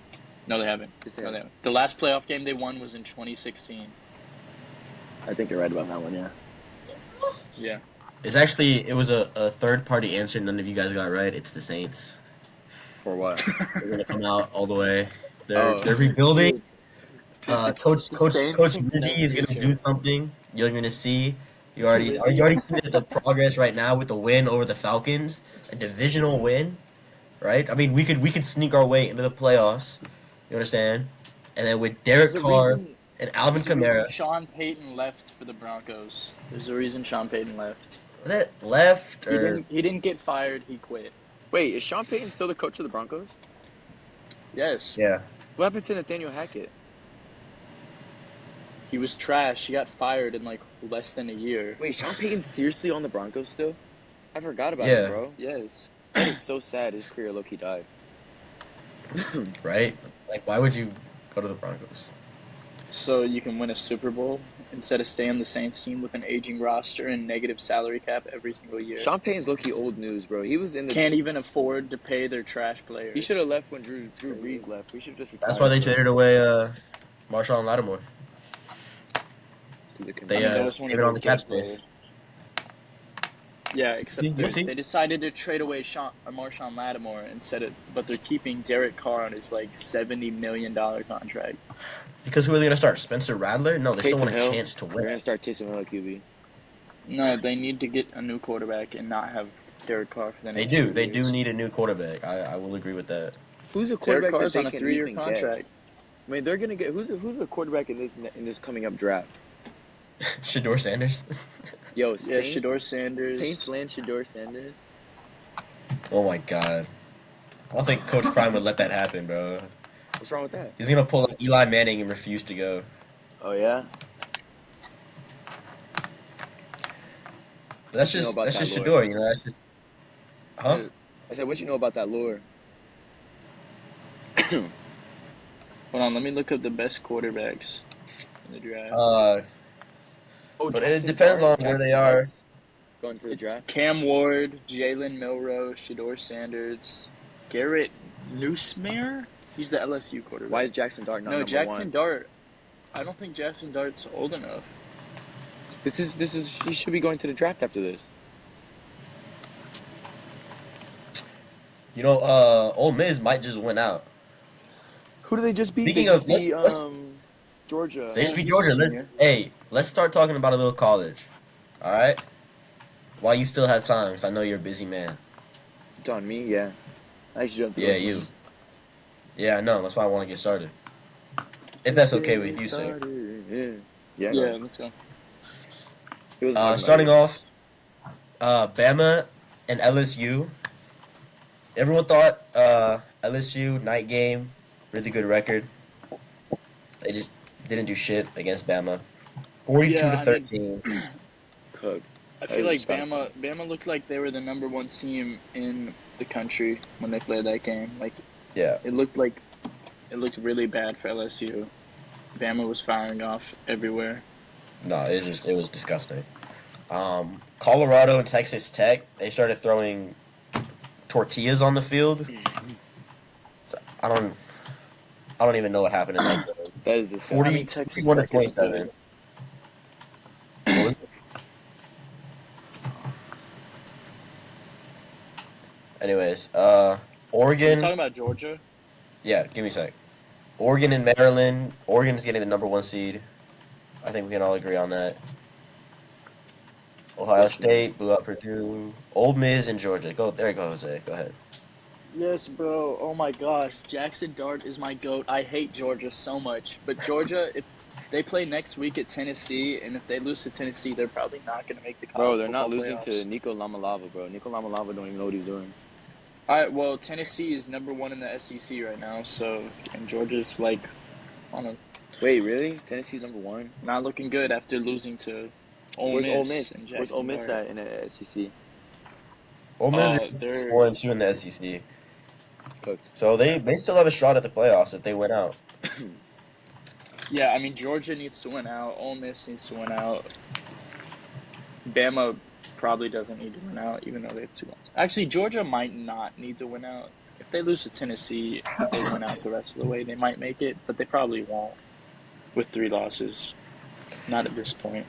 No, they haven't. Yes, they No, have. they haven't. The last playoff game they won was in 2016. I think you're right about that one, yeah. Yeah. It was a third party answer none of you guys got right. It's the Saints. For what? They're gonna come out all the way. Oh. They're rebuilding. Dude, Coach the Coach Saints Coach have Rizzi no is gonna do future. something. You're gonna see. You Rizzi? already see the progress right now with the win over the Falcons, a divisional win, right? I mean, we could sneak our way into the playoffs. You understand? And then with There's Derek a Carr reason. and Alvin There's a reason Kamara, Sean Payton left for the Broncos. There's a reason Sean Payton left. was that left He or didn't get fired. He quit. Wait, is Sean Payton still the coach of the Broncos? Yes, yeah? What happened to Nathaniel Hackett? he was trash. He got fired in like less than a year. Wait, Sean Payton's seriously on the Broncos still? I forgot about Yeah. him, bro. Yes. That is so sad. His career low-key died. Right? Like, why would you go to the Broncos? So you can win a Super Bowl instead of staying on the Saints team with an aging roster and negative salary cap every single year. Sean Payton's low-key old news, bro. He was in the. Can't even afford to pay their trash players. He should have left when Drew Brees left. We should just. That's why they traded away Marshawn Lattimore. They that was one gave of it on the their cap good space. players. Yeah, except We'll see. they decided to trade away Marshawn Lattimore but they're keeping Derek Carr on his like $70 million contract. Because who are they gonna start? Spencer Rattler? No, they still want a Taysom Hill. chance to We're win. gonna start Taysom Hill at QB. No, they need to get a new quarterback and not have Derek Carr for the They next do. 2 They years. do need a new quarterback. I will agree with that. Who's a Derek quarterback Carr's that on they a can 3-year even get? contract. I mean, they're gonna get who's the quarterback in this coming up draft? Shador Sanders. Yo, Yeah, Saints, Shador Sanders. Saints land Shador Sanders. Oh my god. I don't think Coach Prime would let that happen, bro. What's wrong with that? He's gonna pull like Eli Manning and refuse to go. Oh yeah. But that's You know just about that's that just lore. Shador, you know. That's just. Huh? I said, what you know about that lure? Hold on, let me look up the best quarterbacks in the draft. Oh, But it Jackson depends Dart? on where Jackson they are. Dart's going to the It's draft. Cam Ward, Jalen Milroe, Shador Sanders, Garrett Newsmere. He's the LSU quarterback. Why is Jackson Dart not no number Jackson one? Dart? I don't think Jackson Dart's old enough. This is he should be going to the draft after this. You know, Ole Miss might just win out. Who do they just beat? Speaking They of, just beat, let's- Georgia. They just beat he's Georgia. a senior. Let's start talking about a little college. All right. While you still have time, because I know you're a busy man. It's on me, yeah. I actually don't think Yeah, you. Yeah, I know. That's why I want to get started. If that's okay with you, sir. Yeah. Yeah, let's go. It was Starting off, Bama and LSU. Everyone thought LSU night game, really good record. They just didn't do shit against Bama. 42 Yeah, to I 13. cooked. I feel like disgusting. Bama looked like they were the number one team in the country when they played that game. Like Yeah. it looked really bad for LSU. Bama was firing off everywhere. No, it was disgusting. Colorado and Texas Tech, they started throwing tortillas on the field. I don't even know what happened in that game. That is the 40, Texas 41 to Tech is 27. What was it? Anyways, Are you Oregon. talking about Georgia? Yeah, give me a sec. Oregon and Maryland. Oregon's getting the number 1 seed. I think we can all agree on that. Ohio State blew out Purdue. Ole Miss and Georgia. There you go, Jose. Go ahead. Yes, bro. Oh my gosh, Jackson Dart is my goat. I hate Georgia so much, but Georgia, if they play next week at Tennessee, and if they lose to Tennessee, they're probably not going to make the college Bro, they're not football losing playoffs. to Nico Lamalava, bro. Nico Lamalava don't even know what he's doing. All right, well, Tennessee is number 1 in the SEC right now, and Georgia's like, I don't know, Wait, really? Tennessee's number 1? not looking good after losing to Ole Where's Miss. Ole Miss? and Where's Jackson Ole Miss Dart. at in the SEC? Ole Miss is they're- 4-2 in the SEC. Cooked. So they still have a shot at the playoffs if they win out. Yeah, I mean, Georgia needs to win out. Ole Miss needs to win out. Bama probably doesn't need to win out, even though they have 2 wins. Actually, Georgia might not need to win out. If they lose to Tennessee, if they win out the rest of the way, they might make it, but they probably won't with 3 losses. Not at this point.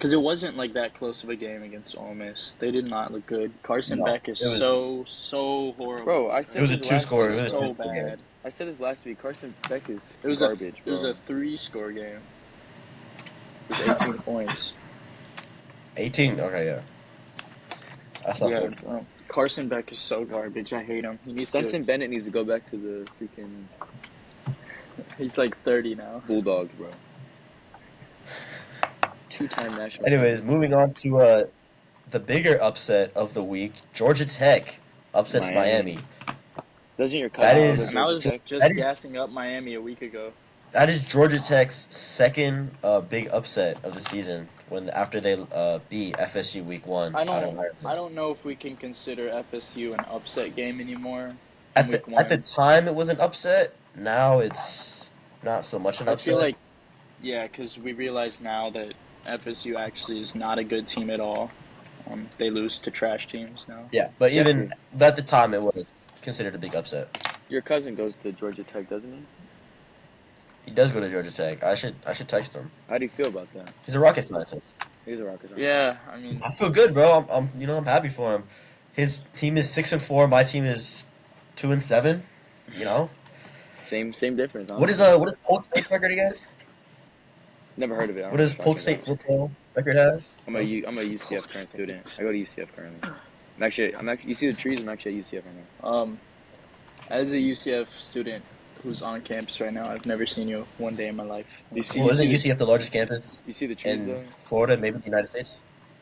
Because it wasn't like that close of a game against Ole Miss. They did not look good. Carson No, Beck is it was so horrible. Bro, I it said was a this last two-score. It week. was a So two-score game. bad. I said this last week. Carson Beck is It was garbage, It was bro. a 3-score game. It was 18 points. 18. Okay, yeah. That's not Yeah, fair. bro. Carson Beck is so garbage. I hate him. He needs Stetson Bennett needs to go back to the freaking He's like 30 now. Bulldogs, bro. Two-time national. Anyways, moving on to the bigger upset of the week. Georgia Tech upsets Miami. Miami. Doesn't your That cousin is- And I was That just is- gassing up Miami a week ago. That is Georgia Tech's second big upset of the season after they beat FSU week 1. I out of don't Ireland. I don't know if we can consider FSU an upset game anymore. At week the at the one. time, it was an upset. Now it's not so much an I upset. feel like, yeah, because we realize now that FSU actually is not a good team at all. They lose to trash teams now. yeah, but even Jesse. at the time, it was considered a big upset. Your cousin goes to Georgia Tech, doesn't he? He does go to Georgia Tech. I should text him. How do you feel about that? He's a rocket scientist. He's a Rockets. Yeah, I mean, I feel good, bro. I'm happy for him. His team is 6-4. My team is 2-7. You know Same difference. what is Polk State record again? Never heard of it. I don't What know does what Polk you're State talking football record have? about. I'm a UCF current student. I go to UCF currently. I'm actually. You see the trees? I'm actually at UCF right now. as a UCF student who's on campus right now, I've never seen you one day in my life. You see? Well, isn't you UCF the largest campus see the trees though? in Florida, maybe the United States?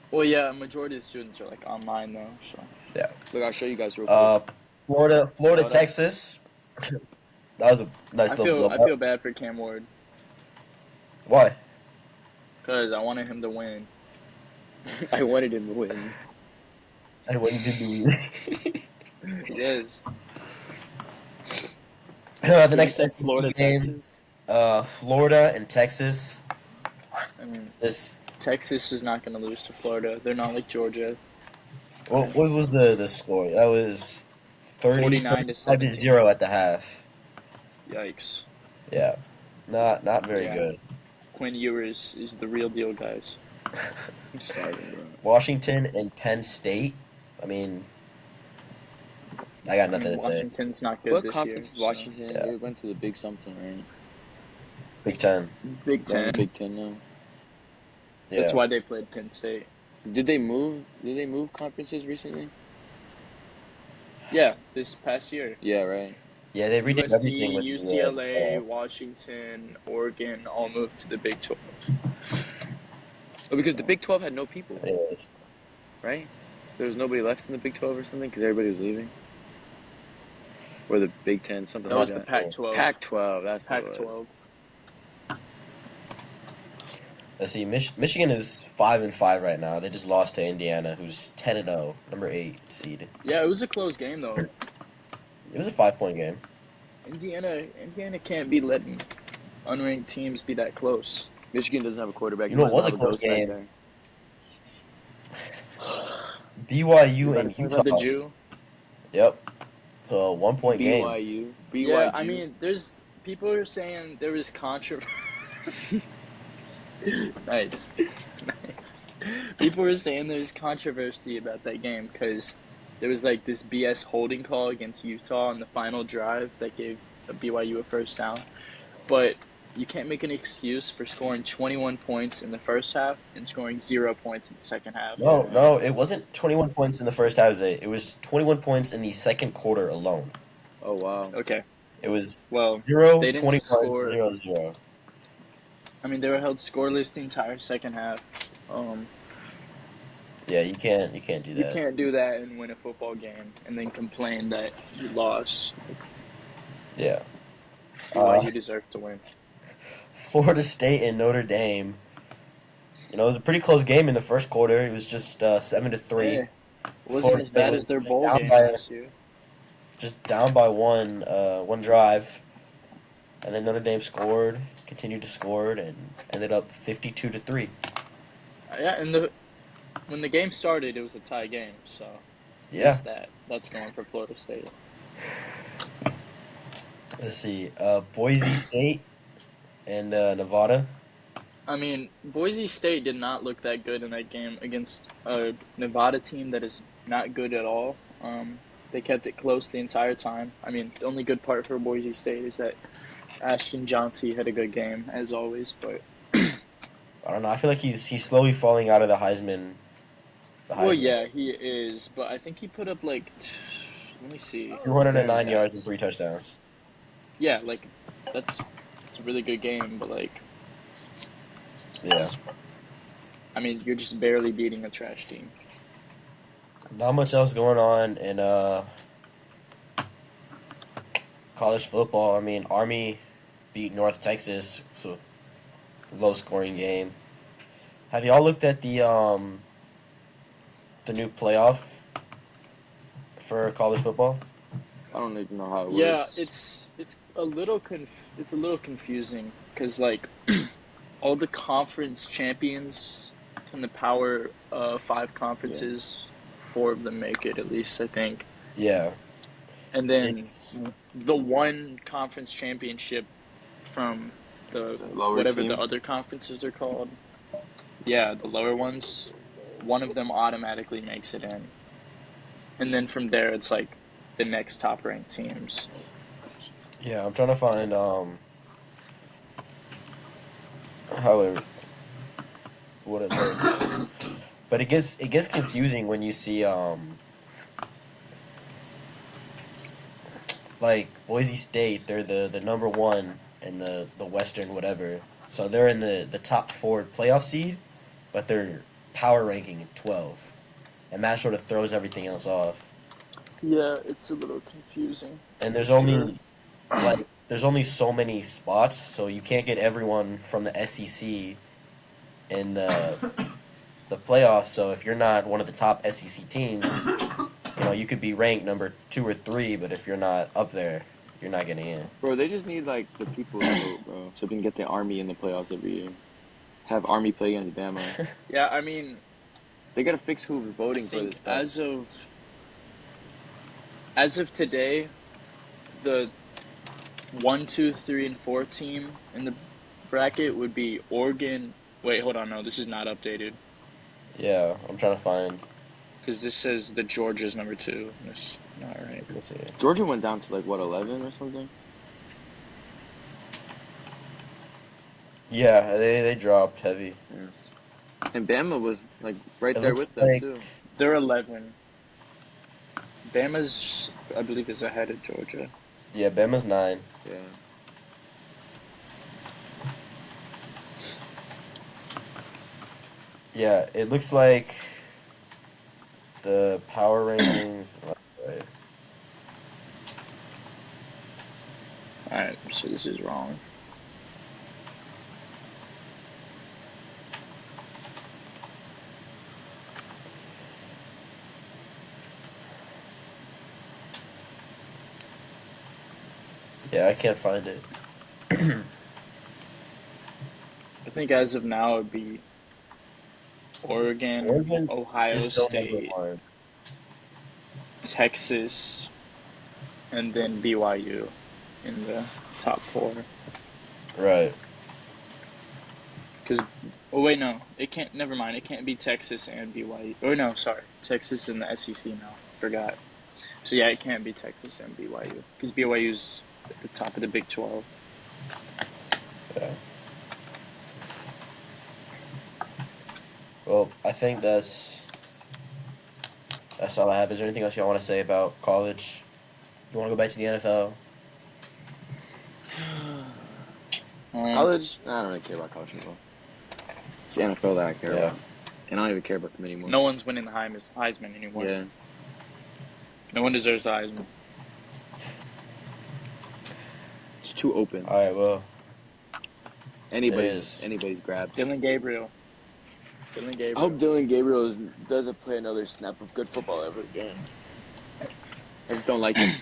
Well, yeah, a majority of the students are like online though. So Look, I'll show you guys real quick. Florida, Florida. Texas. That was a nice little blow I up. feel bad for Cam Ward Why? because I wanted him to win. I wanted him to win. I wanted to be. Yes. The next He said SEC Florida, game, Texas. Florida and Texas. I mean, This Texas is not going to lose to Florida. They're not like Georgia. what was the score? That was 49 to 17. 0 at the half. Yikes. Yeah, not very Yeah. good. Quinn Ewers is the real deal, guys. I'm starving, bro. Washington and Penn State. I mean, I got nothing to say. Washington's not good What this conference year. is Washington? Yeah. They went to the Big something, right? Big Ten. Big They're in Ten. the Big Ten now. Yeah. That's why they played Penn State. Did they move? Did they move conferences recently? Yeah, this past year. Yeah, right. Yeah, they redid everything USC, with UCLA, the, Washington, Oregon all moved to the Big 12. Oh, because the Big 12 had no people, anyways. right? There was nobody left in the Big 12 or something because everybody was leaving. Or the Big 10, something That like was the that. Pac-12. Pac-12, that's what it was. Pac-12. Let's see. Michigan is 5-5 right now. They just lost to Indiana, who's 10-0, number 8 seed. Yeah, it was a close game though. It was a 5-point game. Indiana can't be letting unranked teams be that close. Michigan doesn't have a quarterback. You know, it was Might a as well close go back game. there. BYU and About the Utah. Jew. Yep. So a 1-point game. BYU. Yeah, I mean, there's people are saying there was controversy. Nice. People were saying there's controversy about that game because there was like this BS holding call against Utah on the final drive that gave BYU a first down. But you can't make an excuse for scoring 21 points in the first half and scoring 0 points in the second half. No, it wasn't 21 points in the first half. It was 21 points in the second quarter alone. Oh, wow. Okay. It was Well, 0, they didn't 21, score. 0, 0. I mean, they were held scoreless the entire second half. Yeah, you can't do You that. can't do that and win a football game and then complain that you lost. Yeah. BYU deserved to win. Florida State and Notre Dame. You know, it was a pretty close game in the first quarter. It was just 7-3. Hey, it wasn't Florida as State bad was as their just bowl down game by- last year. Just down by one drive, and then Notre Dame scored, continued to score, and ended up 52-3. Yeah, and when the game started, it was a tie game. So Yeah. that's going for Florida State. Let's see. Boise State and Nevada. I mean, Boise State did not look that good in that game against a Nevada team that is not good at all. They kept it close the entire time. I mean, the only good part for Boise State is that Ashton Johnson had a good game as always, but I don't know. I feel like he's slowly falling out of the Heisman. The well, Heisman. yeah, he is. But I think he put up like, let me see, 209 Stats. yards and 3 touchdowns. Yeah, like that's it's a really good game, but like, Yeah. I mean, you're just barely beating a trash team. Not much else going on in college football. I mean, Army beat North Texas, so low scoring game. Have y'all looked at the new playoff for college football? I don't even know how it Yeah, works. it's a little confusing because like all the conference champions from the Power Five conferences, four of them make it at least, I think, Yeah. and then It's the one conference championship from the The lower whatever team? the other conferences are called. Yeah, the lower ones. One of them automatically makes it in, and then from there it's like the next top ranked teams. yeah. I'm trying to find how it what it works, but it gets confusing when you see like Boise State. They're the number one in the Western whatever, so they're in the top four playoff seed, but they're power ranking 12, and that sort of throws everything else off. Yeah, it's a little confusing. And there's Sure. only like there's only so many spots, so you can't get everyone from the SEC in the playoffs. So if you're not one of the top SEC teams, you could be ranked number 2 or 3, but if you're not up there, you're not getting in. Bro, they just need like the people to vote, bro, so we can get the Army in the playoffs every year. Have Army play against Bama. Yeah, I mean, They gotta fix who's I voting for think this stuff. as of today, the 1, 2, 3, and 4 team in the bracket would be Oregon. Wait, hold on, no, this is not updated Yeah, I'm trying to find. because this says the Georgia's number 2. That's not right. Let's see. Georgia went down to like what 11 or something. Yeah, they dropped heavy. Yes. And Bama was like right It there looks with them like- too. They're 11. Bama's, I believe, is ahead of Georgia. Yeah, Bama's 9. Yeah. Yeah, it looks like the power rankings. Right. Alright, so this is wrong. Yeah, I can't find it. I think as of now it would be Oregon, Oregon Ohio It's still number State, 1. Texas, and then BYU in the top 4. Right. Because, oh wait, no, it can't. Never mind. It can't be Texas and BYU. Or no, sorry, Texas and the SEC now. Forgot. So yeah, it can't be Texas and BYU because BYU's at the top of the Big 12. Yeah. Well, I think that's all I have. Is there anything else y'all want to say about college? You want to go back to the NFL? College? I don't really care about college football. It's the NFL that I care Yeah. about. And I don't even care about them anymore. No one's winning the Heisman anymore. Yeah. No one deserves the Heisman. It's too open. All right. Well, Anybody's is. grabs. Dylan Gabriel. Dylan I Gabriel. hope Dylan Gabriel doesn't play another snap of good football ever again. I just don't like him.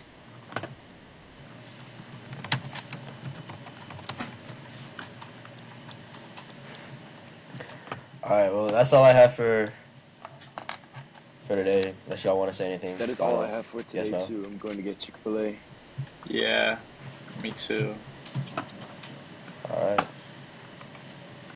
All right. Well, that's all I have for today. Unless y'all want to say anything. That is all I have for today, Yes, no? too. I'm going to get Chick-fil-A. Yeah, me too. All right.